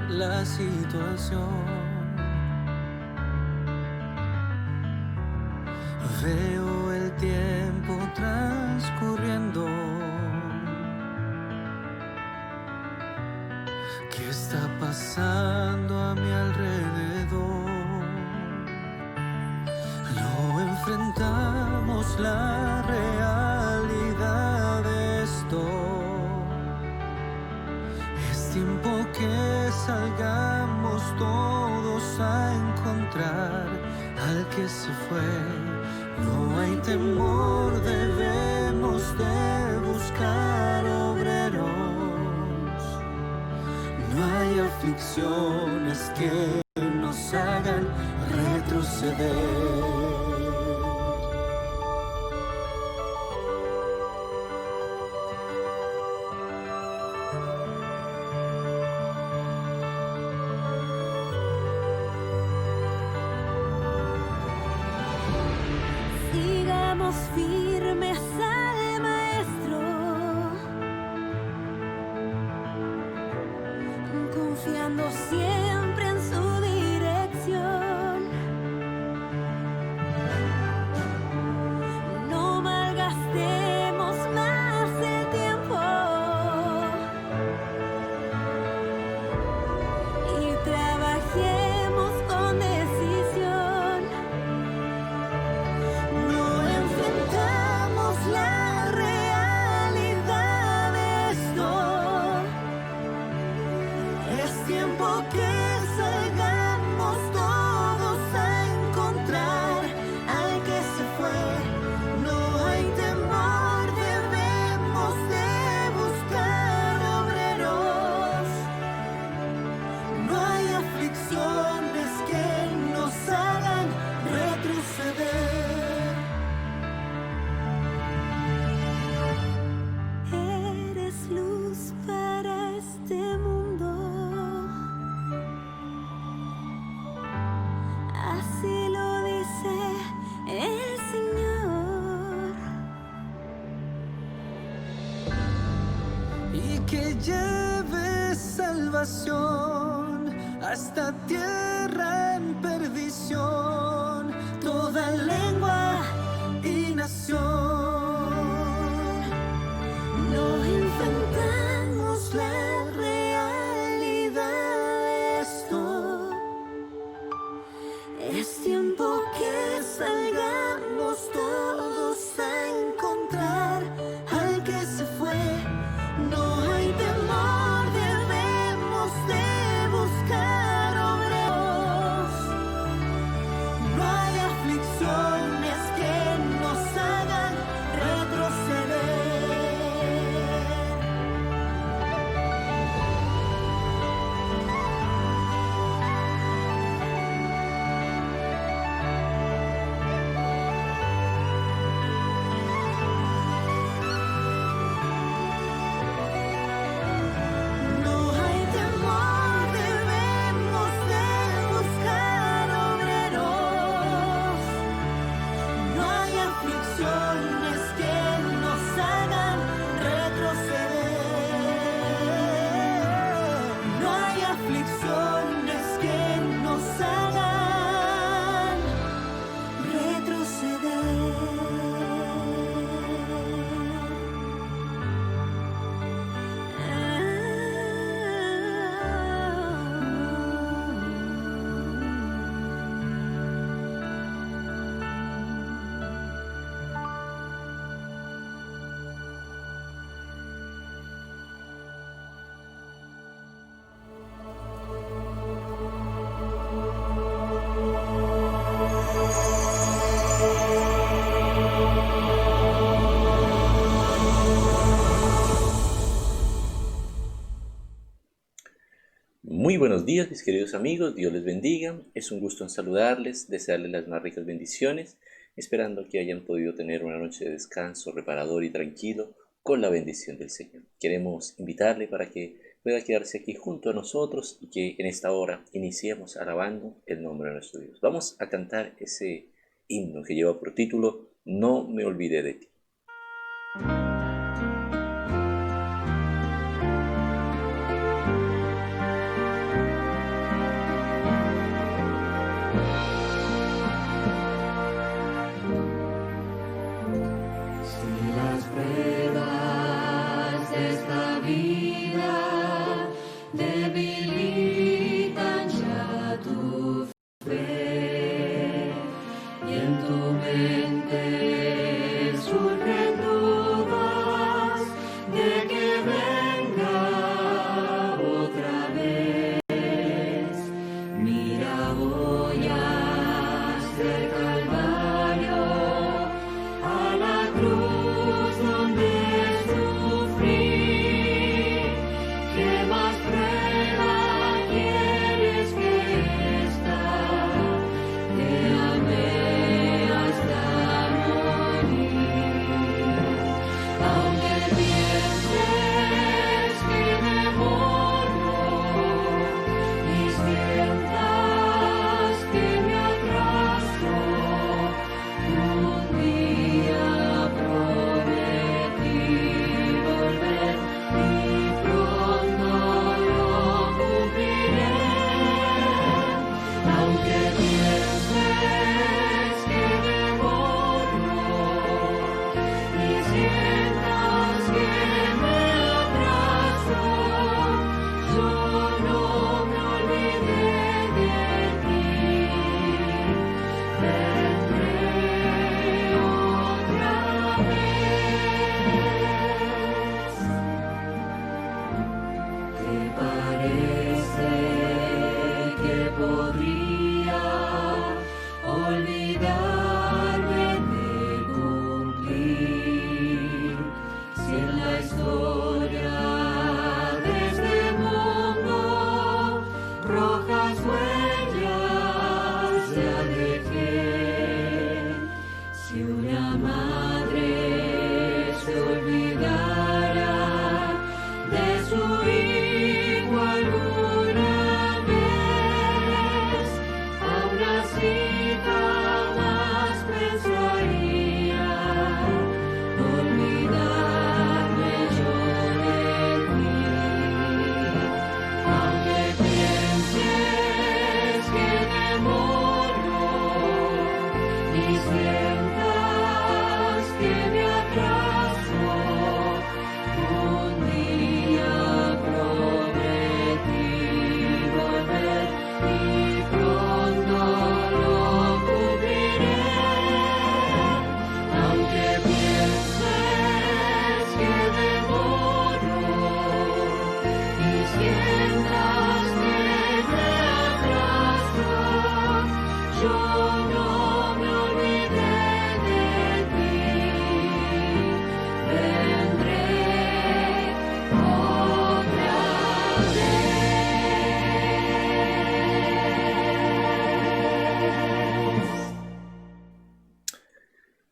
la situación. Veo el tiempo transcurriendo. ¿Qué está pasando a mi alrededor? No enfrentamos la realidad de esto. Es tiempo que salgamos todos a encontrar al que se fue. No hay temor, debemos de buscar obreros. No hay aflicciones que nos hagan retroceder. Sigamos firmes al Maestro, confiando siempre en su dirección. No malgastemos más el tiempo y trabajemos con decisión. No enfrentamos la realidad de esto. Es tiempo que salgamos todos a encontrar al que se fue. No hay temor, debemos de buscar obreros. No hay aflicciones que nos hagan retroceder. Eres luz para este mundo. Así lo dice el Señor. Y que lleve salvación a esta tierra en perdición, toda lengua y nación. No enfrentamos la realidad de esto. Es tiempo que salgamos todos a encontrar al que se fue. No hay temor, debemos de buscar obreros. No hay aflicciones que nos hagan retroceder. No hay temor, debemos de buscar obreros. No hay aflicciones que nos hagan retroceder. No hay aflicciones que nos hagan Muy buenos días, mis queridos amigos, Dios les bendiga. Es un gusto en saludarles, desearles las más ricas bendiciones, esperando que hayan podido tener una noche de descanso reparador y tranquilo con la bendición del Señor. Queremos invitarle para que pueda quedarse aquí junto a nosotros y que en esta hora iniciemos alabando el nombre de nuestro Dios. Vamos a cantar ese himno que lleva por título No me olvidé de ti.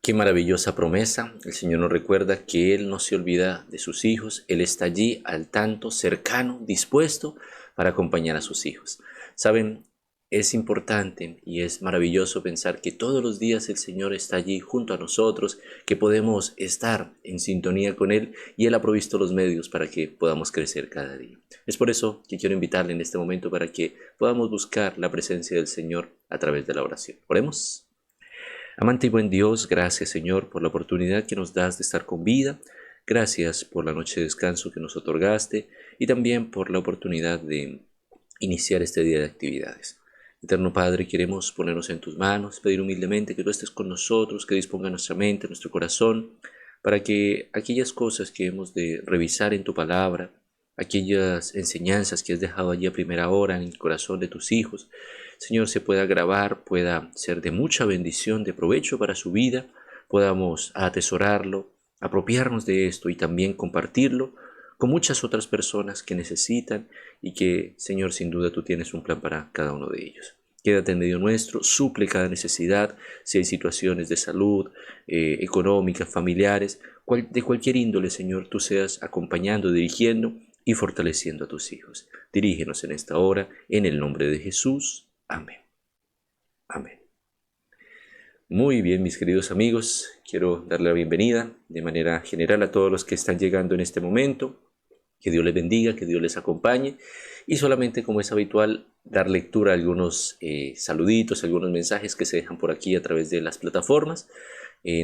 Qué maravillosa promesa. El Señor nos recuerda que Él no se olvida de sus hijos. Él está allí al tanto, cercano, dispuesto para acompañar a sus hijos. Saben, es importante y es maravilloso pensar que todos los días el Señor está allí junto a nosotros, que podemos estar en sintonía con Él y Él ha provisto los medios para que podamos crecer cada día. Es por eso que quiero invitarle en este momento para que podamos buscar la presencia del Señor a través de la oración. Oremos. Amante y buen Dios, gracias Señor por la oportunidad que nos das de estar con vida. Gracias por la noche de descanso que nos otorgaste y también por la oportunidad de iniciar este día de actividades. Eterno Padre, queremos ponernos en tus manos, pedir humildemente que tú estés con nosotros, que disponga nuestra mente, nuestro corazón, para que aquellas cosas que hemos de revisar en tu palabra, aquellas enseñanzas que has dejado allí a primera hora en el corazón de tus hijos, Señor, se pueda grabar, pueda ser de mucha bendición, de provecho para su vida, podamos atesorarlo, apropiarnos de esto y también compartirlo con muchas otras personas que necesitan y que, Señor, sin duda tú tienes un plan para cada uno de ellos. Quédate en medio nuestro, suple cada necesidad, si hay situaciones de salud, económicas, familiares, de cualquier índole, Señor, tú seas acompañando, dirigiendo y fortaleciendo a tus hijos. Dirígenos en esta hora, en el nombre de Jesús. Amén. Amén. Muy bien, mis queridos amigos, quiero darle la bienvenida de manera general a todos los que están llegando en este momento. Que Dios les bendiga, que Dios les acompañe y solamente, como es habitual, dar lectura a algunos saluditos, algunos mensajes que se dejan por aquí a través de las plataformas.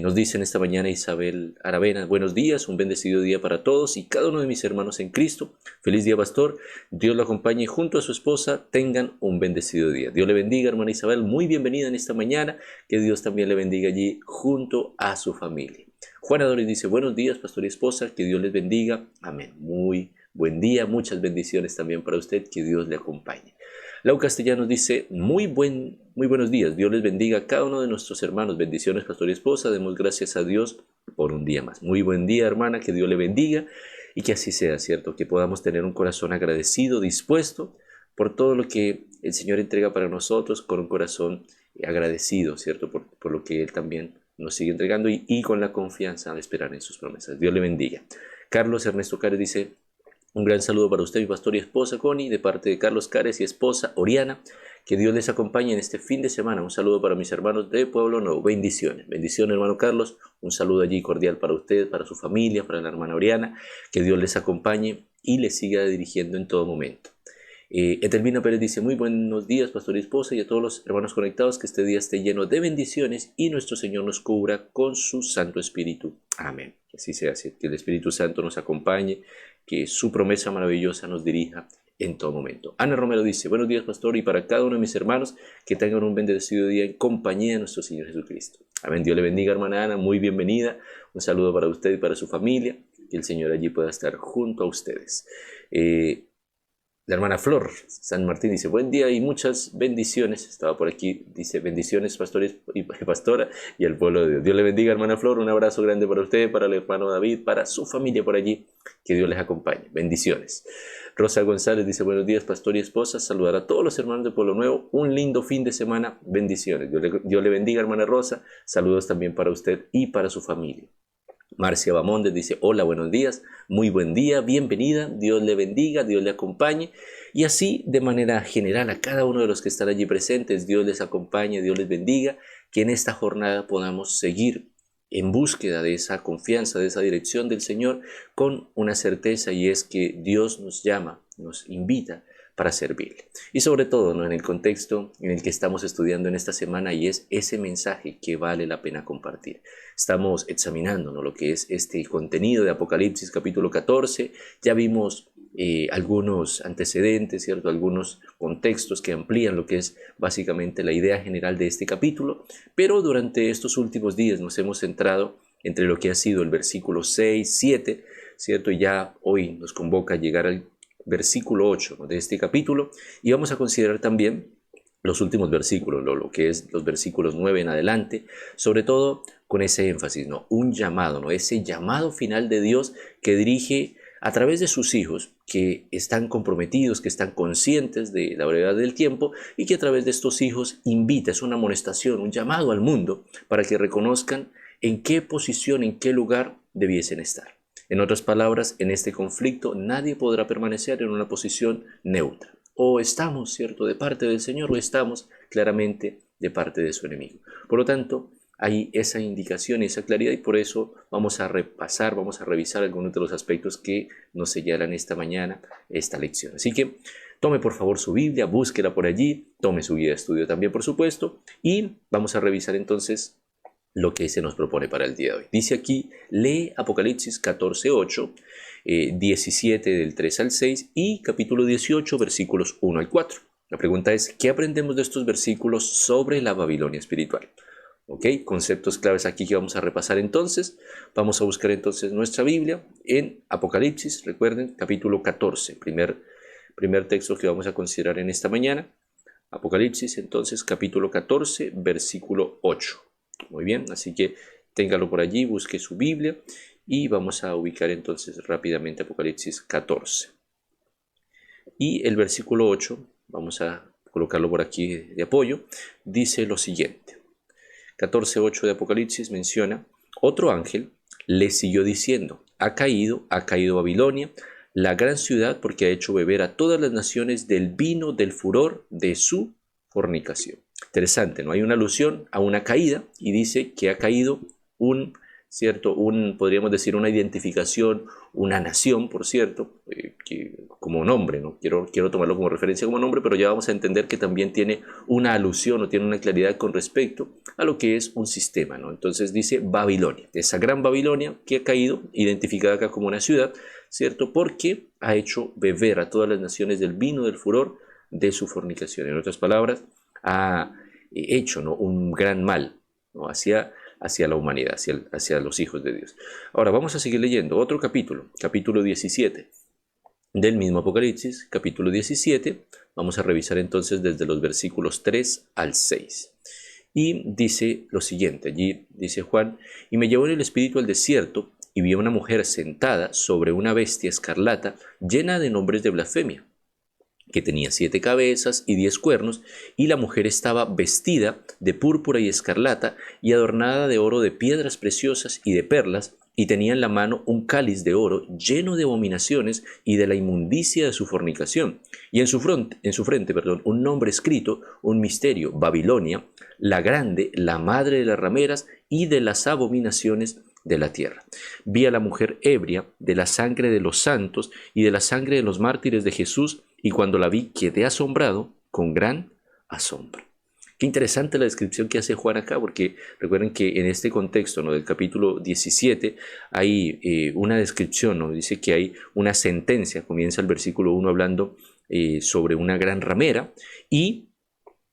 Nos dicen esta mañana Isabel Aravena: buenos días, un bendecido día para todos y cada uno de mis hermanos en Cristo. Feliz día, pastor. Dios lo acompañe junto a su esposa. Tengan un bendecido día. Dios le bendiga, hermana Isabel. Muy bienvenida en esta mañana. Que Dios también le bendiga allí junto a su familia. Juana Doris dice: buenos días, pastor y esposa. Que Dios les bendiga. Amén. Muy buen día. Muchas bendiciones también para usted. Que Dios le acompañe. Lau Castellanos dice: muy buenos días, Dios les bendiga a cada uno de nuestros hermanos. Bendiciones, pastor y esposa, demos gracias a Dios por un día más. Muy buen día, hermana, que Dios le bendiga y que así sea, ¿cierto? Que podamos tener un corazón agradecido, dispuesto por todo lo que el Señor entrega para nosotros, con un corazón agradecido, ¿cierto? Por lo que Él también nos sigue entregando y con la confianza de esperar en sus promesas. Dios le bendiga. Carlos Ernesto Cárez dice: un gran saludo para usted, mi pastor y esposa Connie, de parte de Carlos Cárez y esposa Oriana. Que Dios les acompañe en este fin de semana. Un saludo para mis hermanos de Pueblo Nuevo. Bendiciones. Bendiciones, hermano Carlos. Un saludo allí cordial para usted, para su familia, para la hermana Oriana. Que Dios les acompañe y les siga dirigiendo en todo momento. Etelvina Pérez dice: muy buenos días, pastor y esposa, y a todos los hermanos conectados, que este día esté lleno de bendiciones y nuestro Señor nos cubra con su Santo Espíritu. Amén. Que así sea, que el Espíritu Santo nos acompañe, que su promesa maravillosa nos dirija en todo momento. Ana Romero dice: buenos días, pastor, y para cada uno de mis hermanos, que tengan un bendecido día en compañía de nuestro Señor Jesucristo. Amén. Dios le bendiga, hermana Ana, muy bienvenida. Un saludo para usted y para su familia, que el Señor allí pueda estar junto a ustedes. La hermana Flor San Martín dice: buen día y muchas bendiciones. Estaba por aquí, dice: bendiciones, pastores y pastora y al pueblo de Dios. Dios le bendiga, hermana Flor. Un abrazo grande para usted, para el hermano David, para su familia por allí. Que Dios les acompañe. Bendiciones. Rosa González dice: buenos días, pastor y esposa. Saludar a todos los hermanos de Pueblo Nuevo. Un lindo fin de semana. Bendiciones. Dios le bendiga, hermana Rosa. Saludos también para usted y para su familia. Marcia Bamondes dice: hola, buenos días, muy buen día, bienvenida, Dios le bendiga, Dios le acompañe. Y así, de manera general, a cada uno de los que están allí presentes, Dios les acompañe, Dios les bendiga, que en esta jornada podamos seguir en búsqueda de esa confianza, de esa dirección del Señor, con una certeza, y es que Dios nos llama, nos invita para servirle. Y sobre todo, ¿no?, en el contexto en el que estamos estudiando en esta semana, y es ese mensaje que vale la pena compartir. Estamos examinando, ¿no?, lo que es este contenido de Apocalipsis capítulo 14. Ya vimos algunos antecedentes, ¿cierto?, algunos contextos que amplían lo que es básicamente la idea general de este capítulo, pero durante estos últimos días nos hemos centrado entre lo que ha sido el versículo 6, 7, ¿cierto? Y ya hoy nos convoca a llegar al versículo 8, ¿no?, de este capítulo, y vamos a considerar también los últimos versículos, lo que es los versículos 9 en adelante, sobre todo con ese énfasis, ¿no?, un llamado, ¿no?, ese llamado final de Dios que dirige a través de sus hijos que están comprometidos, que están conscientes de la brevedad del tiempo, y que a través de estos hijos invita, es una amonestación, un llamado al mundo para que reconozcan en qué posición, en qué lugar debiesen estar. En otras palabras, en este conflicto nadie podrá permanecer en una posición neutra. O estamos, ¿cierto?, de parte del Señor o estamos claramente de parte de su enemigo. Por lo tanto, hay esa indicación y esa claridad y por eso vamos a repasar, vamos a revisar algunos de los aspectos que nos señalan esta mañana esta lección. Así que tome por favor su Biblia, búsquela por allí, tome su guía de estudio también por supuesto y vamos a revisar entonces lo que se nos propone para el día de hoy. Dice aquí, lee Apocalipsis 14:8, 17 del 3 al 6 y capítulo 18 versículos 1 al 4. La pregunta es, ¿qué aprendemos de estos versículos sobre la Babilonia espiritual? ¿Ok? Conceptos claves aquí que vamos a repasar entonces. Vamos a buscar entonces nuestra Biblia en Apocalipsis, recuerden, capítulo 14, primer texto que vamos a considerar en esta mañana. Apocalipsis entonces, capítulo 14, versículo 8. Muy bien, así que téngalo por allí, busque su Biblia y vamos a ubicar entonces rápidamente Apocalipsis 14. Y el versículo 8, vamos a colocarlo por aquí de apoyo, dice lo siguiente. 14:8 de Apocalipsis menciona, otro ángel le siguió diciendo, ha caído Babilonia, la gran ciudad, porque ha hecho beber a todas las naciones del vino del furor de su fornicación. Interesante, ¿no? Hay una alusión a una caída y dice que ha caído podríamos decir una identificación, una nación, por cierto, que como nombre, ¿no? Quiero tomarlo como referencia como nombre, pero ya vamos a entender que también tiene una alusión o tiene una claridad con respecto a lo que es un sistema, ¿no? Entonces dice Babilonia, esa gran Babilonia que ha caído, identificada acá como una ciudad, ¿cierto? Porque ha hecho beber a todas las naciones del vino del furor de su fornicación. En otras palabras, ha hecho, ¿no?, un gran mal, ¿no?, hacia la humanidad, hacia los hijos de Dios. Ahora vamos a seguir leyendo otro capítulo 17 del mismo Apocalipsis, capítulo 17, vamos a revisar entonces desde los versículos 3 al 6. Y dice lo siguiente, allí dice Juan, y me llevó en el espíritu al desierto, y vi a una mujer sentada sobre una bestia escarlata, llena de nombres de blasfemia, que tenía 7 cabezas y 10 cuernos, y la mujer estaba vestida de púrpura y escarlata, y adornada de oro, de piedras preciosas y de perlas, y tenía en la mano un cáliz de oro lleno de abominaciones y de la inmundicia de su fornicación, y en su frente, un nombre escrito, un misterio, Babilonia, la grande, la madre de las rameras y de las abominaciones de la tierra. Vi a la mujer ebria de la sangre de los santos y de la sangre de los mártires de Jesús, y cuando la vi quedé asombrado con gran asombro. Qué interesante la descripción que hace Juan acá, porque recuerden que en este contexto, ¿no?, del capítulo 17 hay una descripción, ¿no? Dice que hay una sentencia, comienza el versículo 1 hablando sobre una gran ramera y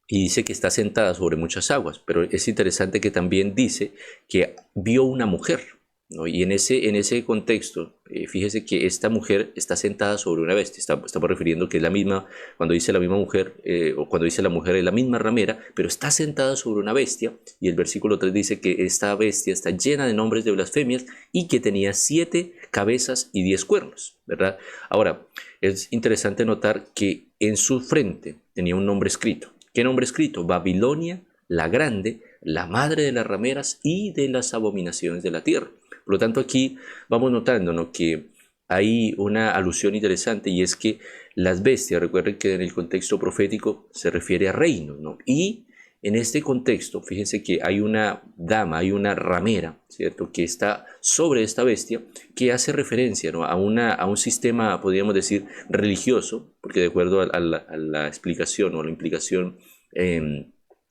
dice que está sentada sobre muchas aguas, pero es interesante que también dice que vio una mujer, ¿no? Y en ese contexto, fíjese que esta mujer está sentada sobre una bestia. Estamos refiriendo que es la misma, cuando dice la misma mujer, o cuando dice la mujer es la misma ramera, pero está sentada sobre una bestia, y el versículo 3 dice que esta bestia está llena de nombres de blasfemias y que tenía 7 cabezas y 10 cuernos, ¿verdad? Ahora, es interesante notar que en su frente tenía un nombre escrito. ¿Qué nombre escrito? Babilonia, la grande, la madre de las rameras y de las abominaciones de la tierra. Por lo tanto, aquí vamos notando, ¿no?, que hay una alusión interesante, y es que las bestias, recuerden que en el contexto profético se refiere a reinos, ¿no? Y en este contexto, fíjense que hay una dama, hay una ramera, ¿cierto?, que está sobre esta bestia, que hace referencia, ¿no?, a un sistema, podríamos decir, religioso, porque de acuerdo a la explicación o a la implicación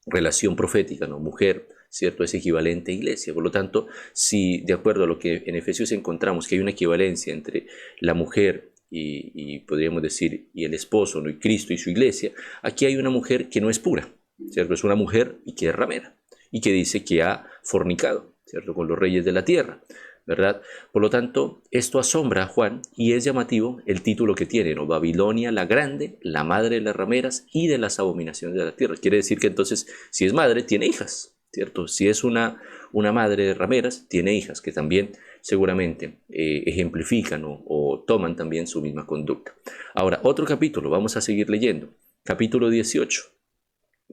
relación profética, ¿no?, mujer, ¿cierto?, es equivalente a iglesia. Por lo tanto, si de acuerdo a lo que en Efesios encontramos que hay una equivalencia entre la mujer y podríamos decir, y el esposo, ¿no?, y Cristo y su iglesia, aquí hay una mujer que no es pura, ¿cierto? Es una mujer y que es ramera, y que dice que ha fornicado, ¿cierto?, con los reyes de la tierra, ¿verdad? Por lo tanto, esto asombra a Juan, y es llamativo el título que tiene, ¿no? Babilonia la grande, la madre de las rameras y de las abominaciones de la tierra. Quiere decir que entonces, si es madre, tiene hijas, ¿cierto? Si es una madre de rameras, tiene hijas que también seguramente ejemplifican o toman también su misma conducta. Ahora, otro capítulo, vamos a seguir leyendo. Capítulo 18,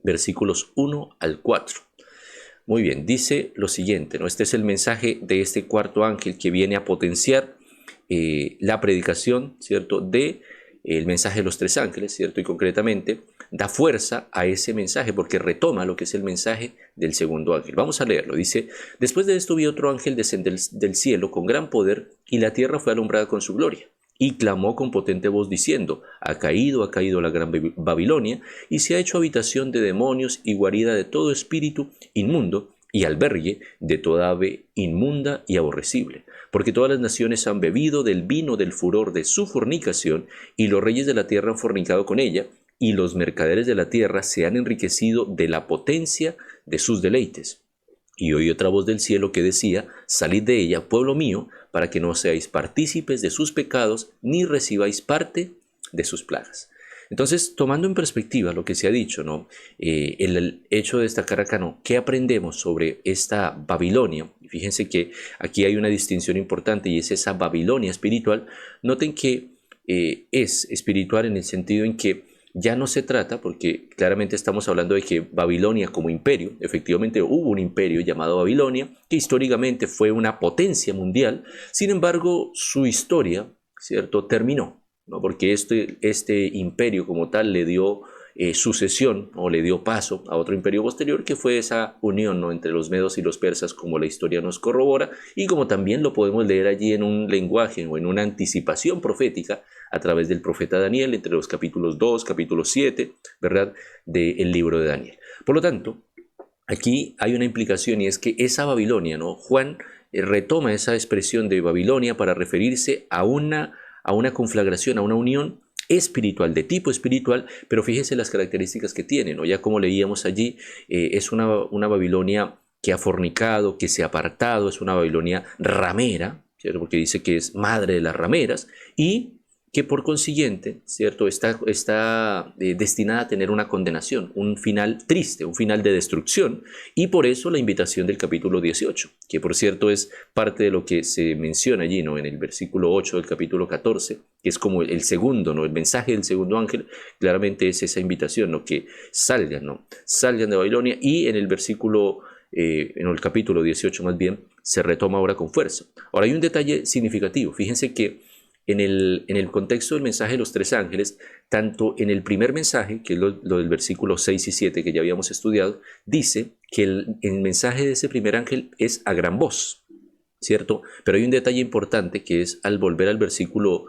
versículos 1 al 4. Muy bien, dice lo siguiente, ¿no? Este es el mensaje de este cuarto ángel que viene a potenciar la predicación, ¿cierto?, de el mensaje de los tres ángeles, ¿cierto? Y concretamente da fuerza a ese mensaje porque retoma lo que es el mensaje del segundo ángel. Vamos a leerlo. Dice: después de esto vi otro ángel descender del cielo con gran poder, y la tierra fue alumbrada con su gloria. Y clamó con potente voz diciendo: ha caído la gran Babilonia, y se ha hecho habitación de demonios y guarida de todo espíritu inmundo, y albergue de toda ave inmunda y aborrecible. Porque todas las naciones han bebido del vino del furor de su fornicación, y los reyes de la tierra han fornicado con ella, y los mercaderes de la tierra se han enriquecido de la potencia de sus deleites. Y oí otra voz del cielo que decía: salid de ella, pueblo mío, para que no seáis partícipes de sus pecados, ni recibáis parte de sus plagas. Entonces, tomando en perspectiva lo que se ha dicho, ¿no? El hecho de destacar acá, ¿no?, ¿qué aprendemos sobre esta Babilonia? Fíjense que aquí hay una distinción importante, y es esa Babilonia espiritual. Noten que es espiritual en el sentido en que ya no se trata, porque claramente estamos hablando de que Babilonia como imperio, efectivamente hubo un imperio llamado Babilonia, que históricamente fue una potencia mundial. Sin embargo, su historia, ¿cierto?, terminó, ¿no? Porque este imperio como tal le dio sucesión, o le dio paso a otro imperio posterior, que fue esa unión, ¿no?, entre los medos y los persas, como la historia nos corrobora, y como también lo podemos leer allí en un lenguaje o en una anticipación profética a través del profeta Daniel, entre los capítulos 2, capítulo 7, ¿verdad?, del libro de Daniel. Por lo tanto, aquí hay una implicación, y es que esa Babilonia, ¿no?, Juan retoma esa expresión de Babilonia para referirse a una conflagración, a una unión espiritual, de tipo espiritual, pero fíjense las características que tiene, ¿no? Ya como leíamos allí, es una Babilonia que ha fornicado, que se ha apartado, es una Babilonia ramera, ¿cierto?, porque dice que es madre de las rameras, y que por consiguiente, ¿cierto?, está destinada a tener una condenación, un final triste, un final de destrucción, y por eso la invitación del capítulo 18, que por cierto es parte de lo que se menciona allí, ¿no?, en el versículo 8 del capítulo 14, que es como el segundo, ¿no?, el mensaje del segundo ángel. Claramente es esa invitación, ¿no?, que salgan, ¿no?, salgan de Babilonia, y en el versículo, en el capítulo 18 más bien, se retoma ahora con fuerza. Ahora hay un detalle significativo, fíjense que en el contexto del mensaje de los tres ángeles, tanto en el primer mensaje, que es lo del versículo 6 y 7 que ya habíamos estudiado, dice que el mensaje de ese primer ángel es a gran voz, ¿cierto? Pero hay un detalle importante, que es al volver al versículo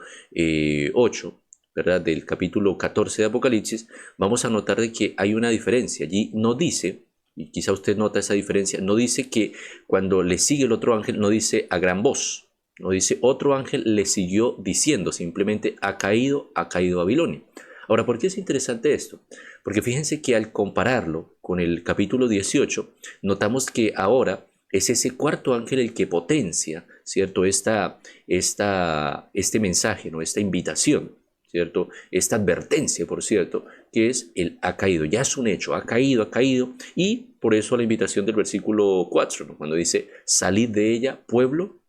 8, ¿verdad?, del capítulo 14 de Apocalipsis, vamos a notar de que hay una diferencia. Allí no dice, y quizá usted nota esa diferencia, no dice que cuando le sigue el otro ángel, no dice a gran voz. No dice otro ángel le siguió diciendo, simplemente ha caído Babilonia. Ahora, ¿por qué es interesante esto? Porque fíjense que al compararlo con el capítulo 18, notamos que ahora es ese cuarto ángel el que potencia, ¿cierto?, este mensaje, ¿no?, esta invitación, ¿cierto?, esta advertencia, por cierto, que es el ha caído, ya es un hecho, ha caído, y por eso la invitación del versículo 4, ¿no?, cuando dice: salid de ella, pueblo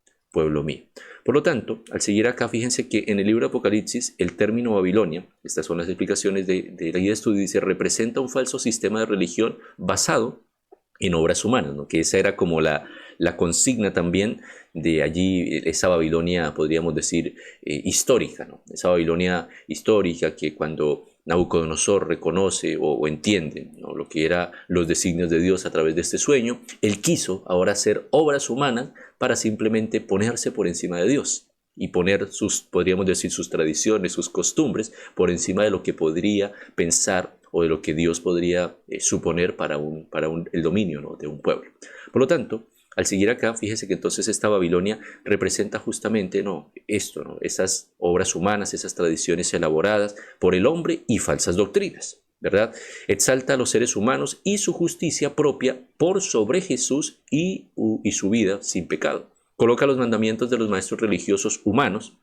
mío. Por lo tanto, al seguir acá, fíjense que en el libro de Apocalipsis, el término Babilonia, estas son las explicaciones de la guía de estudio, dice: representa un falso sistema de religión basado en obras humanas, ¿no?, que esa era como la consigna también de allí, esa Babilonia, podríamos decir, histórica, ¿no?, esa Babilonia histórica que cuando Nabucodonosor reconoce o entiende, ¿no?, lo que eran los designios de Dios a través de este sueño, él quiso ahora hacer obras humanas para simplemente ponerse por encima de Dios y poner podríamos decir, sus tradiciones, sus costumbres por encima de lo que podría pensar o de lo que Dios podría suponer para el dominio, ¿no?, de un pueblo. Por lo tanto, al seguir acá, fíjese que entonces esta Babilonia representa justamente, ¿no?, esto, ¿no?, esas obras humanas, esas tradiciones elaboradas por el hombre y falsas doctrinas, ¿verdad? Exalta a los seres humanos y su justicia propia por sobre Jesús y su vida sin pecado. Coloca los mandamientos de los maestros religiosos humanos,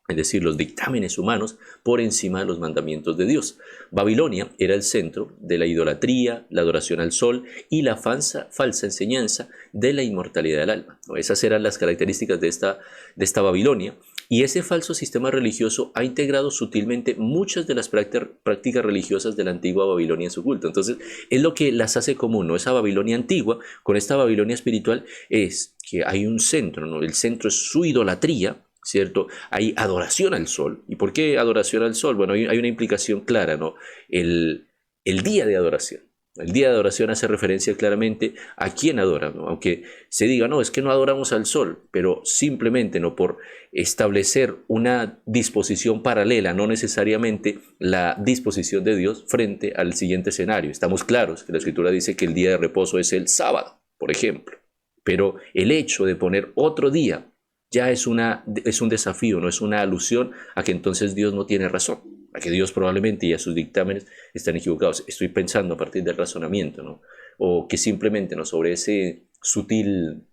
es decir, los dictámenes humanos, por encima de los mandamientos de Dios. Babilonia era el centro de la idolatría, la adoración al sol y la falsa enseñanza de la inmortalidad del alma. Esas eran las características de esta Babilonia, Y ese falso sistema religioso ha integrado sutilmente muchas de las prácticas religiosas de la antigua Babilonia en su culto. Entonces, es lo que las hace común, ¿no? Esa Babilonia antigua con esta Babilonia espiritual es que hay un centro, ¿no? El centro es su idolatría, ¿cierto? Hay adoración al sol. ¿Y por qué adoración al sol? Bueno, hay una implicación clara, ¿no? El día de adoración. El día de adoración hace referencia claramente a quién adora, ¿no? Aunque se diga, no, es que no adoramos al sol, pero simplemente no por establecer una disposición paralela, no necesariamente la disposición de Dios frente al siguiente escenario. Estamos claros que la Escritura dice que el día de reposo es el sábado, por ejemplo, pero el hecho de poner otro día ya es un desafío, no es una alusión a que entonces Dios no tiene razón, a que Dios probablemente y a sus dictámenes están equivocados. Estoy pensando a partir del razonamiento, ¿no? O que simplemente, ¿no?, sobre ese sutil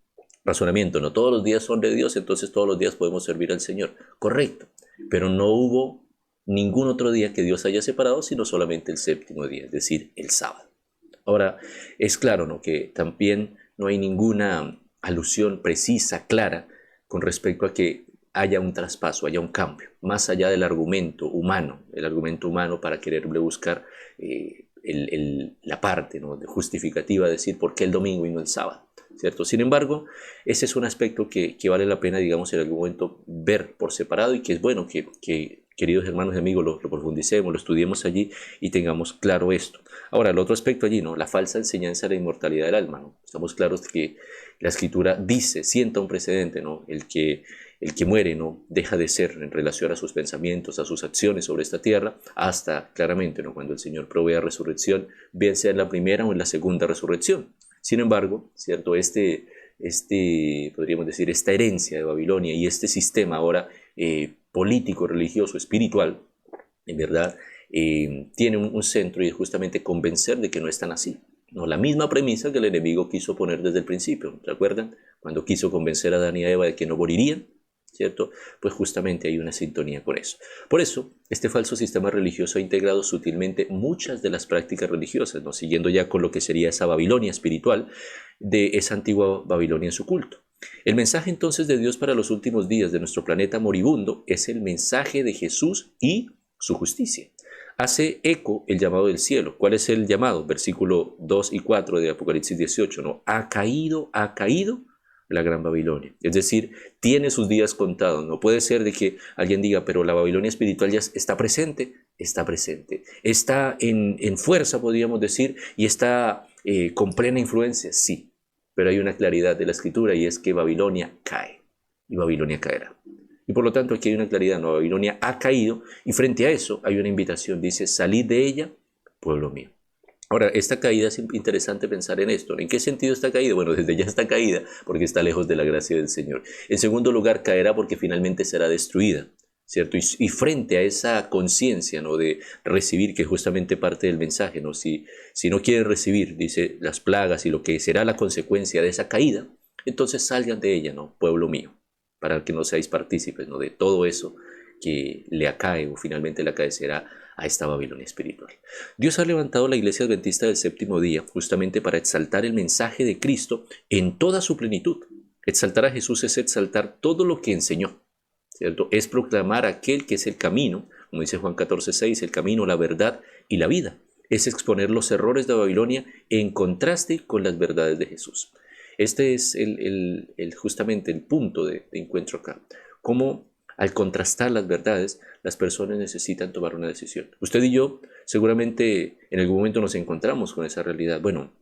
razonamiento, ¿no? Todos los días son de Dios, entonces todos los días podemos servir al Señor. Correcto, pero no hubo ningún otro día que Dios haya separado, sino solamente el séptimo día, es decir, el sábado. Ahora, es claro, ¿no?, que también no hay ninguna alusión precisa, clara, con respecto a que haya un traspaso, haya un cambio, más allá del argumento humano, el argumento humano para quererle buscar la parte, ¿no?, justificativa de decir por qué el domingo y no el sábado, ¿cierto? Sin embargo, ese es un aspecto que vale la pena, digamos, en algún momento ver por separado y que es bueno que queridos hermanos y amigos, lo profundicemos, lo estudiemos allí y tengamos claro esto. Ahora, el otro aspecto allí, ¿no?, la falsa enseñanza de la inmortalidad del alma, ¿no? Estamos claros que la Escritura dice, sienta un precedente, ¿no? El que muere no deja de ser en relación a sus pensamientos, a sus acciones sobre esta tierra, hasta claramente, ¿no?, cuando el Señor provea resurrección, bien sea en la primera o en la segunda resurrección. Sin embargo, ¿cierto?, podríamos decir, esta herencia de Babilonia y este sistema ahora político, religioso, espiritual, en verdad, tiene un centro y es justamente convencer de que no es tan así. No, la misma premisa que el enemigo quiso poner desde el principio, ¿se acuerdan? Cuando quiso convencer a Adán y a Eva de que no morirían, ¿cierto? Pues justamente hay una sintonía con eso. Por eso, este falso sistema religioso ha integrado sutilmente muchas de las prácticas religiosas, ¿no?, siguiendo ya con lo que sería esa Babilonia espiritual de esa antigua Babilonia en su culto. El mensaje entonces de Dios para los últimos días de nuestro planeta moribundo es el mensaje de Jesús y su justicia. Hace eco el llamado del cielo. ¿Cuál es el llamado? Versículo 2 y 4 de Apocalipsis 18, ¿no? Ha caído la gran Babilonia. Es decir, tiene sus días contados. No puede ser de que alguien diga, pero la Babilonia espiritual ya está presente. Está presente. Está en fuerza, podríamos decir, y está con plena influencia. Sí, pero hay una claridad de la Escritura y es que Babilonia cae y Babilonia caerá. Y por lo tanto aquí hay una claridad, ¿no? Babilonia ha caído y frente a eso hay una invitación, dice, salid de ella, pueblo mío. Ahora, esta caída es interesante pensar en esto. ¿En qué sentido está caída? Bueno, desde ya está caída porque está lejos de la gracia del Señor. En segundo lugar, caerá porque finalmente será destruida, ¿cierto? Y frente a esa conciencia, ¿no?, de recibir, que es justamente parte del mensaje, ¿no? Si no quieren recibir, dice, las plagas y lo que será la consecuencia de esa caída, entonces salgan de ella, ¿no?, pueblo mío, para que no seáis partícipes, ¿no?, de todo eso que le acae o finalmente le acaecerá a esta Babilonia espiritual. Dios ha levantado la Iglesia Adventista del Séptimo Día justamente para exaltar el mensaje de Cristo en toda su plenitud. Exaltar a Jesús es exaltar todo lo que enseñó, ¿cierto? Es proclamar aquel que es el camino, como dice Juan 14:6, el camino, la verdad y la vida. Es exponer los errores de Babilonia en contraste con las verdades de Jesús. Este es justamente el punto de encuentro acá. Cómo al contrastar las verdades, las personas necesitan tomar una decisión. Usted y yo seguramente en algún momento nos encontramos con esa realidad. Bueno,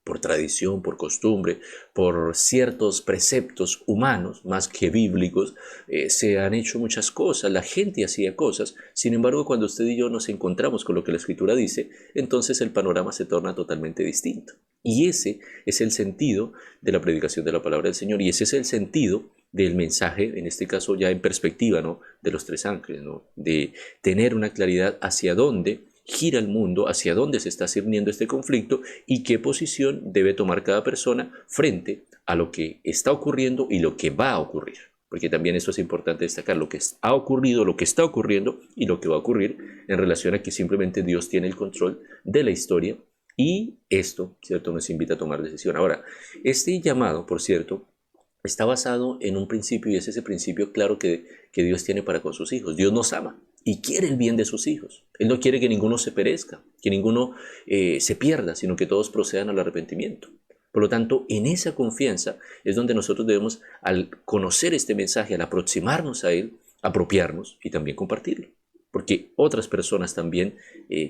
por tradición, por costumbre, por ciertos preceptos humanos, más que bíblicos, se han hecho muchas cosas, la gente hacía cosas. Sin embargo, cuando usted y yo nos encontramos con lo que la Escritura dice, entonces el panorama se torna totalmente distinto. Y ese es el sentido de la predicación de la palabra del Señor, y ese es el sentido del mensaje, en este caso ya en perspectiva, ¿no?, de los tres ángeles, ¿no?, de tener una claridad hacia dónde gira el mundo, hacia dónde se está cirniendo este conflicto y qué posición debe tomar cada persona frente a lo que está ocurriendo y lo que va a ocurrir. Porque también esto es importante destacar, lo que ha ocurrido, lo que está ocurriendo y lo que va a ocurrir en relación a que simplemente Dios tiene el control de la historia y esto, ¿cierto?, nos invita a tomar decisión. Ahora, este llamado, por cierto, está basado en un principio, y es ese principio claro que Dios tiene para con sus hijos. Dios nos ama y quiere el bien de sus hijos. Él no quiere que ninguno se perezca, que ninguno se pierda, sino que todos procedan al arrepentimiento. Por lo tanto, en esa confianza es donde nosotros debemos, al conocer este mensaje, al aproximarnos a él, apropiarnos y también compartirlo. Porque otras personas también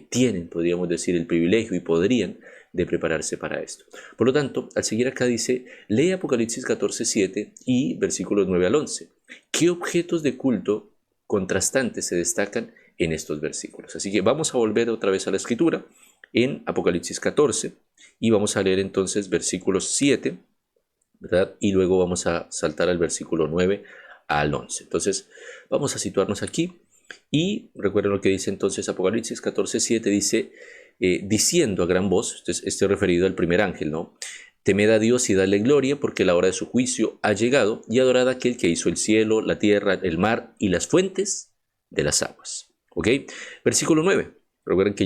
tienen, podríamos decir, el privilegio y podrían de prepararse para esto. Por lo tanto, al seguir acá dice, lee Apocalipsis 14:7 y versículos 9 al 11. ¿Qué objetos de culto contrastantes se destacan en estos versículos? Así que vamos a volver otra vez a la escritura en Apocalipsis 14 y vamos a leer entonces versículos 7, ¿verdad? Y luego vamos a saltar al versículo 9 al 11. Entonces, vamos a situarnos aquí y recuerden lo que dice entonces Apocalipsis 14:7, dice, diciendo a gran voz, este referido al primer ángel, ¿no? Temed a Dios y dadle gloria, porque la hora de su juicio ha llegado, y adorad a aquel que hizo el cielo, la tierra, el mar y las fuentes de las aguas. ¿Ok? Versículo 9. Recuerden que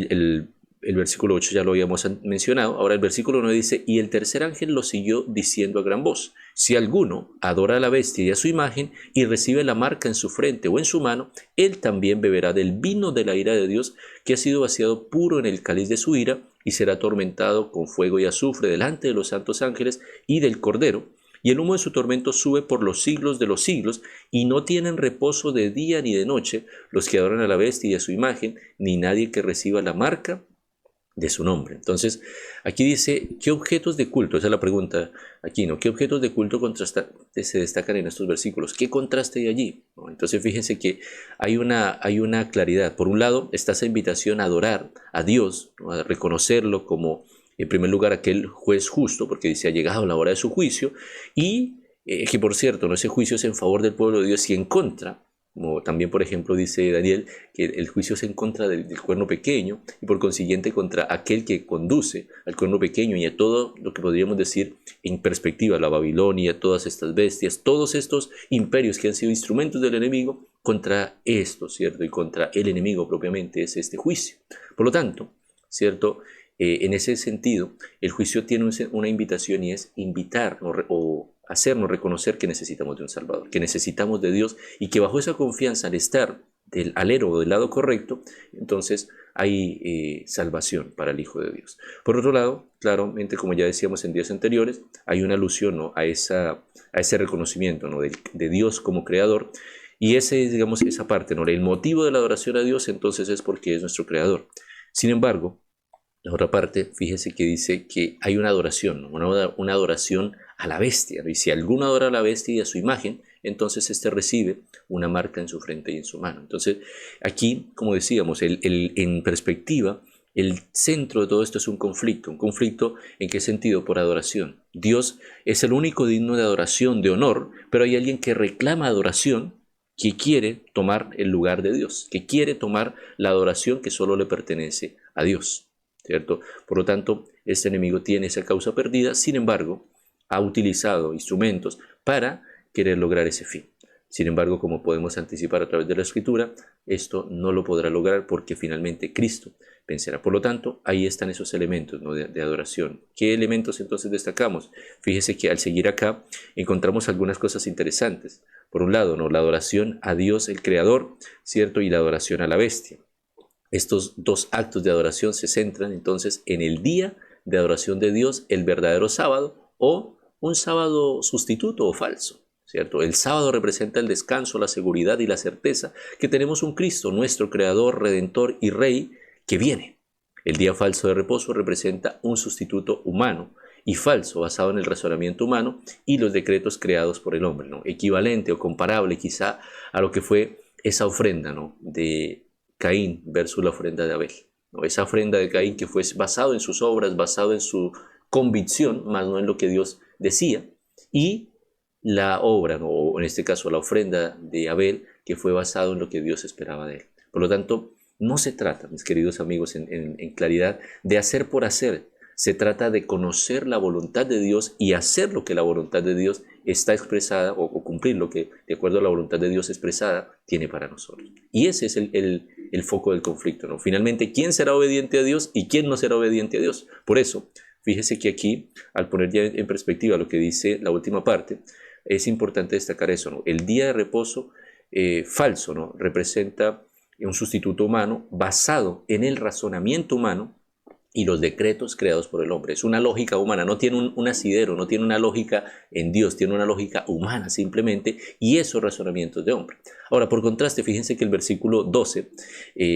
el versículo 8 ya lo habíamos mencionado. Ahora el versículo 9 dice, y el tercer ángel lo siguió diciendo a gran voz, si alguno adora a la bestia y a su imagen y recibe la marca en su frente o en su mano, él también beberá del vino de la ira de Dios, que ha sido vaciado puro en el cáliz de su ira, y será atormentado con fuego y azufre delante de los santos ángeles y del Cordero, y el humo de su tormento sube por los siglos de los siglos, y no tienen reposo de día ni de noche los que adoran a la bestia y a su imagen, ni nadie que reciba la marca de su nombre. Entonces, aquí dice, ¿qué objetos de culto? Esa es la pregunta aquí, ¿no? ¿Qué objetos de culto contrastantes se destacan en estos versículos? ¿Qué contraste hay allí? ¿No? Entonces, fíjense que hay una claridad. Por un lado, está esa invitación a adorar a Dios, ¿no? A reconocerlo como, en primer lugar, aquel juez justo, porque dice, ha llegado la hora de su juicio, y que, por cierto, ¿no? Ese juicio es en favor del pueblo de Dios y en contra, como también, por ejemplo, dice Daniel, que el juicio es en contra del cuerno pequeño y por consiguiente contra aquel que conduce al cuerno pequeño y a todo lo que podríamos decir en perspectiva, la Babilonia, todas estas bestias, todos estos imperios que han sido instrumentos del enemigo, contra esto, ¿cierto? Y contra el enemigo propiamente es este juicio. Por lo tanto, ¿cierto? En ese sentido, el juicio tiene una invitación y es invitar o hacernos reconocer que necesitamos de un Salvador, que necesitamos de Dios y que bajo esa confianza, al estar del alero o del lado correcto, entonces hay salvación para el Hijo de Dios. Por otro lado, claramente, como ya decíamos en días anteriores, hay una alusión, ¿no? a ese reconocimiento, ¿no? de Dios como creador, y ese es, digamos, esa parte, ¿no? El motivo de la adoración a Dios entonces es porque es nuestro creador. Sin embargo, la otra parte, fíjese que dice que hay una adoración, ¿no? una adoración a la bestia, ¿no? Y si alguno adora a la bestia y a su imagen, entonces éste recibe una marca en su frente y en su mano. Entonces, aquí, como decíamos, en perspectiva, el centro de todo esto es un conflicto. ¿Un conflicto en qué sentido? Por adoración. Dios es el único digno de adoración, de honor, pero hay alguien que reclama adoración, que quiere tomar el lugar de Dios, que quiere tomar la adoración que solo le pertenece a Dios, ¿cierto? Por lo tanto, este enemigo tiene esa causa perdida, sin embargo, ha utilizado instrumentos para querer lograr ese fin. Sin embargo, como podemos anticipar a través de la Escritura, esto no lo podrá lograr porque finalmente Cristo vencerá. Por lo tanto, ahí están esos elementos, ¿no? de adoración. ¿Qué elementos entonces destacamos? Fíjese que al seguir acá encontramos algunas cosas interesantes. Por un lado, ¿no? La adoración a Dios el Creador, ¿cierto? Y la adoración a la bestia. Estos dos actos de adoración se centran entonces en el día de adoración de Dios, el verdadero sábado, o un sábado sustituto o falso, ¿cierto? El sábado representa el descanso, la seguridad y la certeza que tenemos un Cristo, nuestro Creador, Redentor y Rey, que viene. El día falso de reposo representa un sustituto humano y falso, basado en el razonamiento humano y los decretos creados por el hombre, ¿no? Equivalente o comparable quizá a lo que fue esa ofrenda, ¿no? de Caín versus la ofrenda de Abel, ¿no? Esa ofrenda de Caín que fue basado en sus obras, basado en su convicción, más no en lo que Dios decía, y la obra, ¿no? o en este caso la ofrenda de Abel, que fue basado en lo que Dios esperaba de él. Por lo tanto, no se trata, mis queridos amigos, en claridad, de hacer por hacer. Se trata de conocer la voluntad de Dios y hacer lo que la voluntad de Dios está expresada, o cumplir lo que, de acuerdo a la voluntad de Dios expresada, tiene para nosotros. Y ese es el foco del conflicto, ¿no? Finalmente, ¿quién será obediente a Dios y quién no será obediente a Dios? Por eso, fíjese que aquí, al poner ya en perspectiva lo que dice la última parte, es importante destacar eso, ¿no? El día de reposo falso, ¿no? Representa un sustituto humano basado en el razonamiento humano y los decretos creados por el hombre. Es una lógica humana, no tiene un asidero, no tiene una lógica en Dios, tiene una lógica humana simplemente, y esos razonamientos de hombre. Ahora, por contraste, fíjense que el versículo 12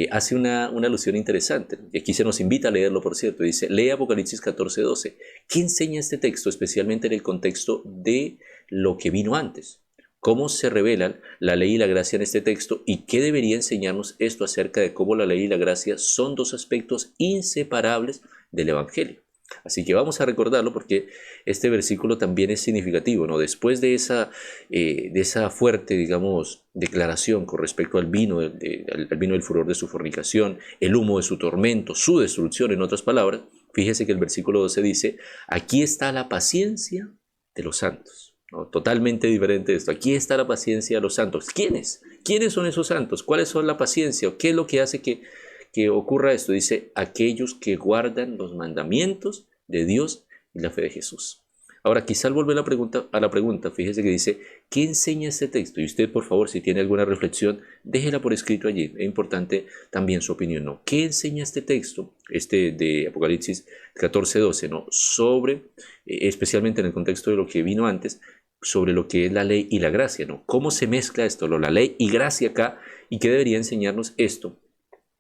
hace una alusión interesante, y aquí se nos invita a leerlo, por cierto. Dice, lee Apocalipsis 14:12. ¿Qué enseña este texto, especialmente en el contexto de lo que vino antes? ¿Cómo se revelan la ley y la gracia en este texto? ¿Y qué debería enseñarnos esto acerca de cómo la ley y la gracia son dos aspectos inseparables del Evangelio? Así que vamos a recordarlo porque este versículo también es significativo, ¿no? Después de esa fuerte, digamos, declaración con respecto al vino, al vino del furor de su fornicación, el humo de su tormento, su destrucción, en otras palabras, fíjese que el versículo 12 dice, aquí está la paciencia de los santos. ¿No? Totalmente diferente de esto. Aquí está la paciencia de los santos. ¿Quiénes? ¿Quiénes son esos santos? ¿Cuáles son la paciencia? ¿Qué es lo que hace que ocurra esto? Dice, aquellos que guardan los mandamientos de Dios y la fe de Jesús. Ahora, quizá al volver a la pregunta, fíjese que dice, ¿qué enseña este texto? Y usted, por favor, si tiene alguna reflexión, déjela por escrito allí. Es importante también su opinión, ¿no? ¿Qué enseña este texto, este de Apocalipsis 14:12, ¿no? Sobre, especialmente en el contexto de lo que vino antes, sobre lo que es la ley y la gracia, ¿no? ¿Cómo se mezcla esto, la ley y gracia acá? ¿Y qué debería enseñarnos esto?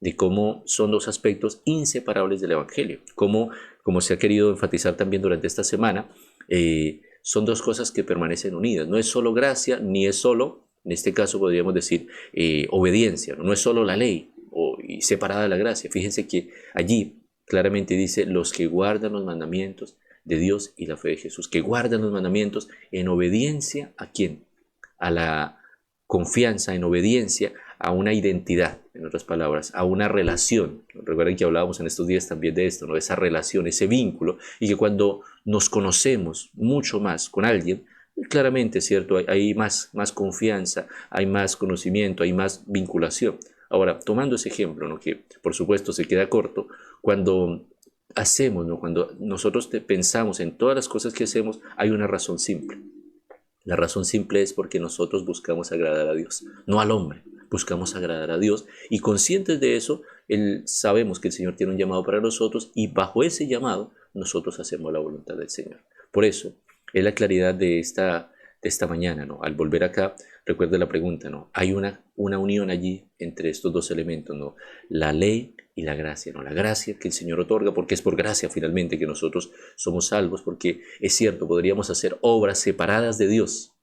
De cómo son dos aspectos inseparables del Evangelio. Como se ha querido enfatizar también durante esta semana, son dos cosas que permanecen unidas. No es solo gracia, ni es solo, en este caso podríamos decir, obediencia. No es solo la ley y separada de la gracia. Fíjense que allí claramente dice los que guardan los mandamientos de Dios y la fe de Jesús, que guardan los mandamientos en obediencia ¿a quién? A la confianza, en obediencia a una identidad, en otras palabras, a una relación. Recuerden que hablábamos en estos días también de esto, ¿no? Esa relación, ese vínculo, y que cuando nos conocemos mucho más con alguien, claramente, ¿cierto? Hay más confianza, hay más conocimiento, hay más vinculación. Ahora, tomando ese ejemplo, ¿no? Que por supuesto se queda corto, cuando hacemos, ¿no? Cuando nosotros pensamos en todas las cosas que hacemos, hay una razón simple. La razón simple es porque nosotros buscamos agradar a Dios, no al hombre. Buscamos agradar a Dios y conscientes de eso, sabemos que el Señor tiene un llamado para nosotros y bajo ese llamado nosotros hacemos la voluntad del Señor. Por eso es la claridad de esta mañana, ¿no? Al volver acá, recuerde la pregunta, ¿no? Hay una unión allí entre estos dos elementos, ¿no? La ley y la gracia, ¿no? La gracia que el Señor otorga, porque es por gracia finalmente que nosotros somos salvos, porque es cierto, podríamos hacer obras separadas de Dios,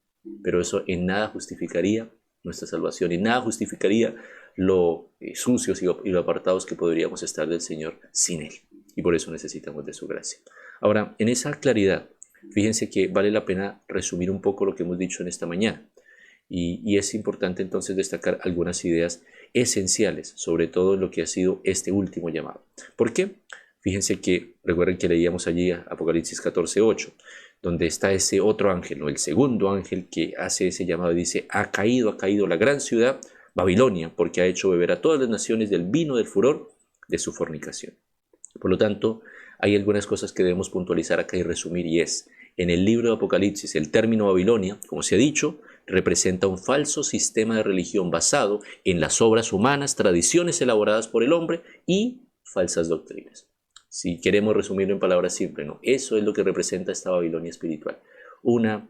pero eso en nada justificaría nuestra salvación y nada justificaría lo sucios y lo apartados que podríamos estar del Señor sin Él. Y por eso necesitamos de su gracia. Ahora, en esa claridad, fíjense que vale la pena resumir un poco lo que hemos dicho en esta mañana. Y es importante entonces destacar algunas ideas esenciales, sobre todo en lo que ha sido este último llamado. ¿Por qué? Fíjense que, recuerden que leíamos allí Apocalipsis 14:8, donde está ese otro ángel, ¿no? El segundo ángel que hace ese llamado y dice, ha caído la gran ciudad, Babilonia, porque ha hecho beber a todas las naciones del vino del furor de su fornicación. Por lo tanto, hay algunas cosas que debemos puntualizar acá y resumir, y es, en el libro de Apocalipsis, el término Babilonia, como se ha dicho, representa un falso sistema de religión basado en las obras humanas, tradiciones elaboradas por el hombre y falsas doctrinas. Si queremos resumirlo en palabras simples, ¿no? Eso es lo que representa esta Babilonia espiritual. Un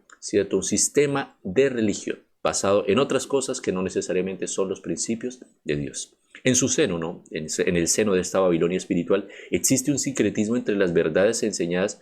sistema de religión basado en otras cosas que no necesariamente son los principios de Dios. En su seno, ¿no? En el seno de esta Babilonia espiritual existe un sincretismo entre las verdades enseñadas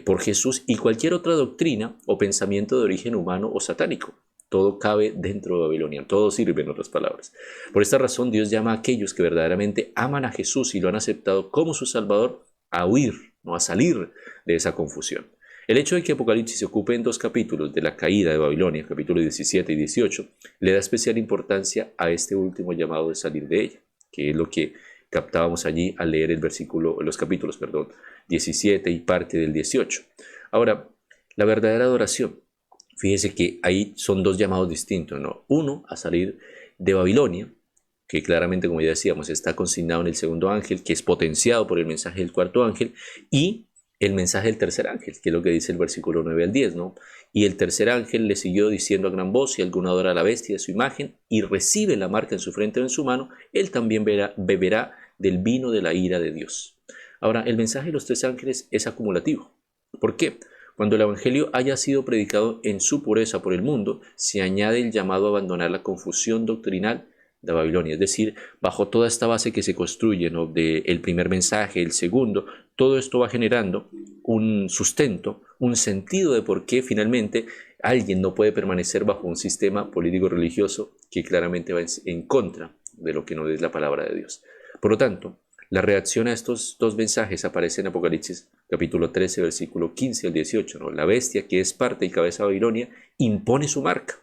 por Jesús y cualquier otra doctrina o pensamiento de origen humano o satánico. Todo cabe dentro de Babilonia, todo sirve, en otras palabras. Por esta razón, Dios llama a aquellos que verdaderamente aman a Jesús y lo han aceptado como su Salvador a huir, no a salir de esa confusión. El hecho de que Apocalipsis se ocupe en dos capítulos de la caída de Babilonia, capítulos 17 y 18, le da especial importancia a este último llamado de salir de ella, que es lo que captábamos allí al leer los capítulos 17 y parte del 18. Ahora, la verdadera adoración. Fíjese que ahí son dos llamados distintos, ¿no? Uno, a salir de Babilonia, que claramente, como ya decíamos, está consignado en el segundo ángel, que es potenciado por el mensaje del cuarto ángel, y el mensaje del tercer ángel, que es lo que dice el versículo 9 al 10, ¿no? Y el tercer ángel le siguió diciendo a gran voz: si alguno adora a la bestia de su imagen y recibe la marca en su frente o en su mano, él también beberá del vino de la ira de Dios. Ahora, el mensaje de los tres ángeles es acumulativo. ¿Por qué? Cuando el evangelio haya sido predicado en su pureza por el mundo, se añade el llamado a abandonar la confusión doctrinal de Babilonia, es decir, bajo toda esta base que se construye, ¿no?, del primer mensaje, el segundo, todo esto va generando un sustento, un sentido de por qué finalmente alguien no puede permanecer bajo un sistema político-religioso que claramente va en contra de lo que no es la palabra de Dios. Por lo tanto, la reacción a estos dos mensajes aparece en Apocalipsis capítulo 13, versículo 15 al 18, ¿no? La bestia, que es parte y cabeza de Babilonia, impone su marca,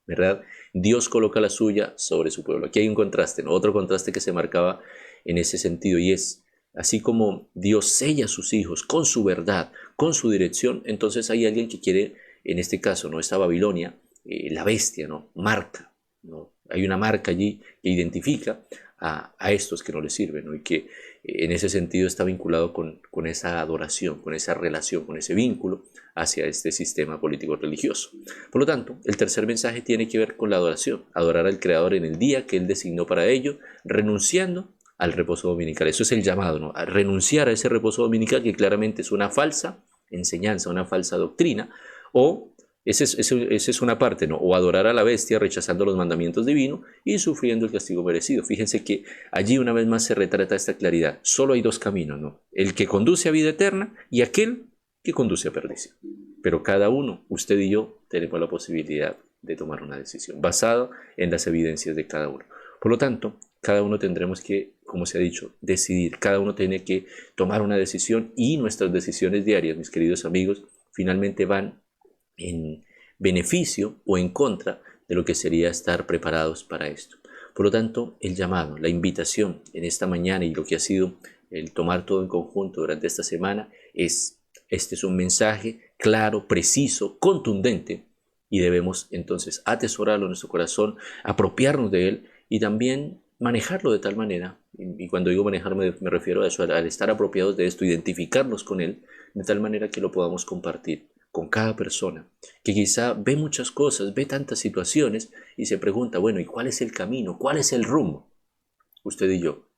¿verdad? Dios coloca la suya sobre su pueblo. Aquí hay un contraste, ¿no? Otro contraste que se marcaba en ese sentido, y es, así como Dios sella a sus hijos con su verdad, con su dirección, entonces hay alguien que quiere, en este caso, ¿no?, esta Babilonia, la bestia, ¿no?, marca, ¿no? Hay una marca allí que identifica a estos que no les sirven, ¿no? Y que en ese sentido está vinculado con esa adoración, con esa relación, con ese vínculo hacia este sistema político-religioso. Por lo tanto, el tercer mensaje tiene que ver con la adoración, adorar al Creador en el día que Él designó para ello, renunciando al reposo dominical. Eso es el llamado, ¿no?, a renunciar a ese reposo dominical, que claramente es una falsa enseñanza, una falsa doctrina, o esa es una parte, ¿no?, o adorar a la bestia rechazando los mandamientos divinos y sufriendo el castigo merecido. Fíjense que allí una vez más se retrata esta claridad. Solo hay dos caminos, ¿no?, el que conduce a vida eterna y aquel que conduce a perdición. Pero cada uno, usted y yo, tenemos la posibilidad de tomar una decisión basada en las evidencias de cada uno. Por lo tanto, cada uno tendremos que, como se ha dicho, decidir. Cada uno tiene que tomar una decisión, y nuestras decisiones diarias, mis queridos amigos, finalmente van en beneficio o en contra de lo que sería estar preparados para esto. Por lo tanto, el llamado, la invitación en esta mañana, y lo que ha sido el tomar todo en conjunto durante esta semana, este es un mensaje claro, preciso, contundente, y debemos entonces atesorarlo en nuestro corazón, apropiarnos de él y también manejarlo de tal manera, y cuando digo manejar me refiero a eso, al estar apropiados de esto, identificarnos con él, de tal manera que lo podamos compartir con cada persona que quizá ve muchas cosas, ve tantas situaciones y se pregunta, bueno, ¿y cuál es el camino? ¿Cuál es el rumbo? Usted y yo,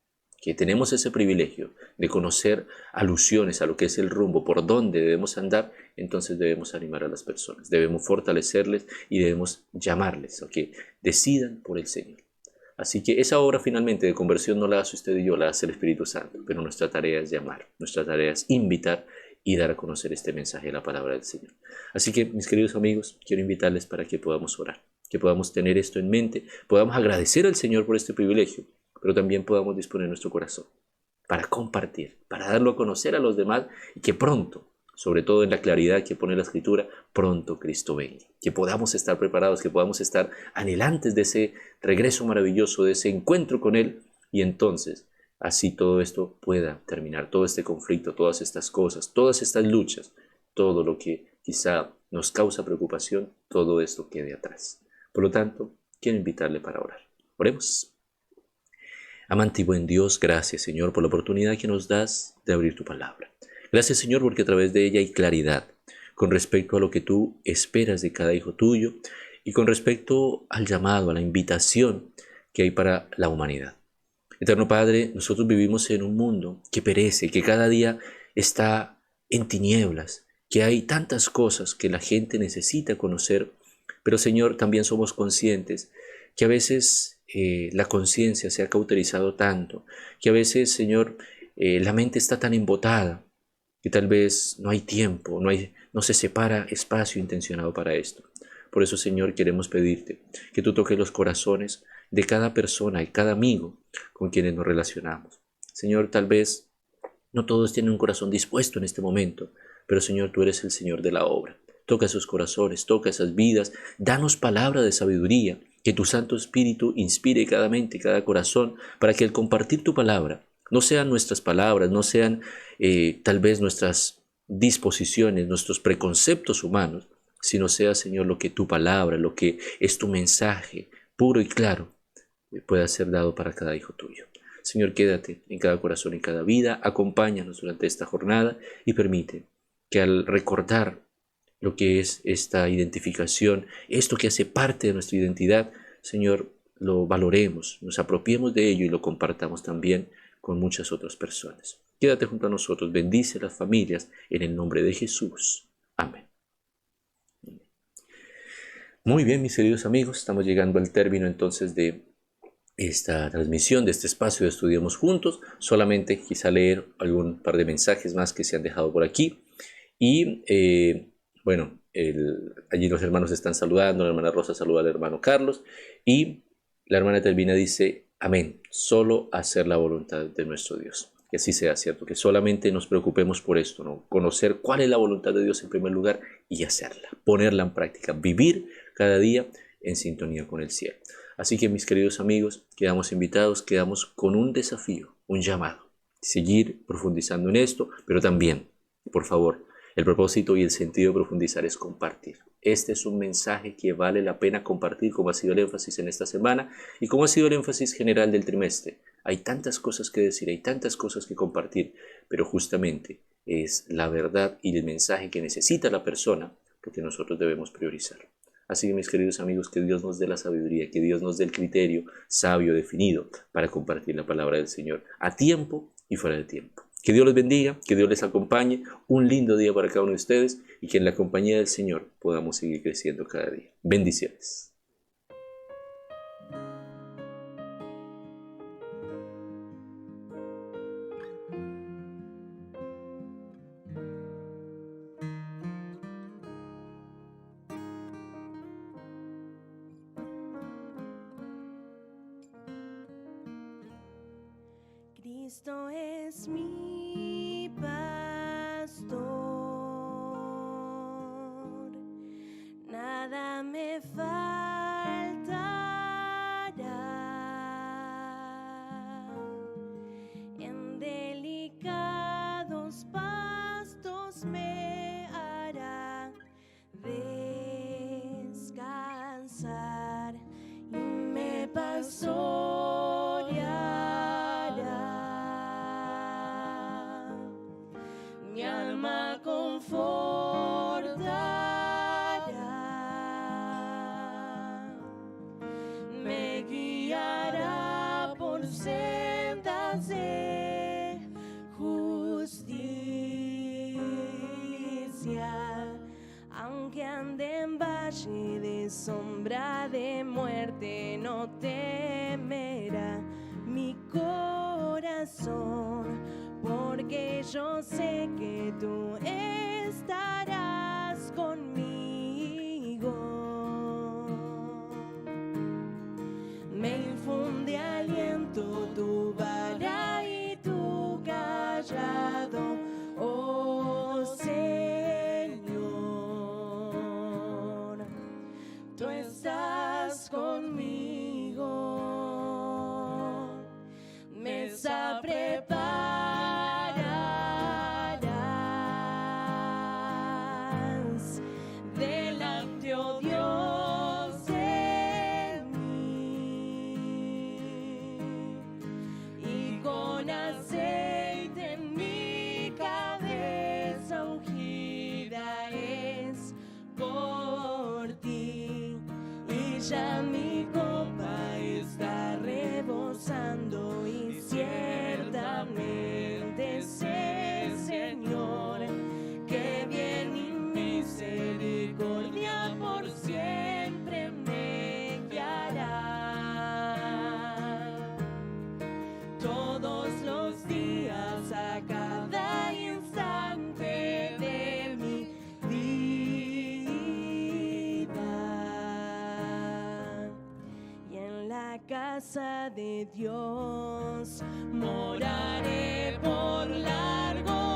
que tenemos ese privilegio de conocer alusiones a lo que es el rumbo, por dónde debemos andar, entonces debemos animar a las personas, debemos fortalecerles y debemos llamarles a que decidan por el Señor. Así que esa obra finalmente de conversión no la hace usted y yo, la hace el Espíritu Santo, pero nuestra tarea es llamar, nuestra tarea es invitar y dar a conocer este mensaje de la palabra del Señor. Así que, mis queridos amigos, quiero invitarles para que podamos orar, que podamos tener esto en mente, podamos agradecer al Señor por este privilegio, pero también podamos disponer nuestro corazón para compartir, para darlo a conocer a los demás, y que pronto, sobre todo en la claridad que pone la Escritura, pronto Cristo venga. Que podamos estar preparados, que podamos estar anhelantes de ese regreso maravilloso, de ese encuentro con Él, y entonces así todo esto pueda terminar, todo este conflicto, todas estas cosas, todas estas luchas, todo lo que quizá nos causa preocupación, todo esto quede atrás. Por lo tanto, quiero invitarle para orar. Oremos. Amante y buen Dios, gracias, Señor, por la oportunidad que nos das de abrir tu palabra. Gracias, Señor, porque a través de ella hay claridad con respecto a lo que tú esperas de cada hijo tuyo y con respecto al llamado, a la invitación que hay para la humanidad. Eterno Padre, nosotros vivimos en un mundo que perece, que cada día está en tinieblas, que hay tantas cosas que la gente necesita conocer, pero, Señor, también somos conscientes que a veces la conciencia se ha cauterizado tanto, que a veces, Señor, la mente está tan embotada, que tal vez no hay tiempo, no se separa espacio intencionado para esto. Por eso, Señor, queremos pedirte que tú toques los corazones de cada persona y cada amigo con quienes nos relacionamos. Señor, tal vez no todos tienen un corazón dispuesto en este momento, pero, Señor, tú eres el Señor de la obra. Toca esos corazones, toca esas vidas, danos palabra de sabiduría, que tu Santo Espíritu inspire cada mente, cada corazón, para que al compartir tu palabra, no sean nuestras palabras, no sean tal vez nuestras disposiciones, nuestros preconceptos humanos, sino sea, Señor, lo que tu palabra, lo que es tu mensaje, puro y claro, pueda ser dado para cada hijo tuyo. Señor, quédate en cada corazón, en cada vida, acompáñanos durante esta jornada y permite que al recordar lo que es esta identificación, esto que hace parte de nuestra identidad, Señor, lo valoremos, nos apropiemos de ello y lo compartamos también con muchas otras personas. Quédate junto a nosotros, bendice a las familias en el nombre de Jesús. Amén. Muy bien, mis queridos amigos, estamos llegando al término entonces de esta transmisión, de este espacio de Estudiemos Juntos. Solamente quizá leer algún par de mensajes más que se han dejado por aquí. Y bueno, allí los hermanos están saludando, la hermana Rosa saluda al hermano Carlos y la hermana Telvina dice, amén, solo hacer la voluntad de nuestro Dios. Que así sea, ¿cierto? Que solamente nos preocupemos por esto, ¿no? Conocer cuál es la voluntad de Dios en primer lugar y hacerla, ponerla en práctica, vivir cada día en sintonía con el cielo. Así que mis queridos amigos, quedamos invitados, quedamos con un desafío, un llamado, seguir profundizando en esto, pero también, por favor, el propósito y el sentido de profundizar es compartir. Este es un mensaje que vale la pena compartir, como ha sido el énfasis en esta semana y como ha sido el énfasis general del trimestre. Hay tantas cosas que decir, hay tantas cosas que compartir, pero justamente es la verdad y el mensaje que necesita la persona lo que nosotros debemos priorizar. Así que mis queridos amigos, que Dios nos dé la sabiduría, que Dios nos dé el criterio sabio, definido, para compartir la palabra del Señor a tiempo y fuera de tiempo. Que Dios les bendiga, que Dios les acompañe, un lindo día para cada uno de ustedes y que en la compañía del Señor podamos seguir creciendo cada día. Bendiciones. Cristo es mi pastor, nada me faltará. En delicados pastos me hará descansar y me pastoreará. Mi alma confortará, me guiará por sendas de justicia, aunque ande en valle de sombra de muerte, no temerá mi corazón, porque yo sé que tú estarás conmigo. Me infunde aliento tu vara y tu callado, oh Señor. Tú estás conmigo, mesa preparada delante, oh Dios, de mí, y con aceite en mi cabeza ungida es por ti, y ya mi copa está rebosando, y ciertamente sé, Señor, que bien y misericordia por siempre me guiará. Todos los días, a cada instante de mi vida. Y en la casa de Dios moraré por largo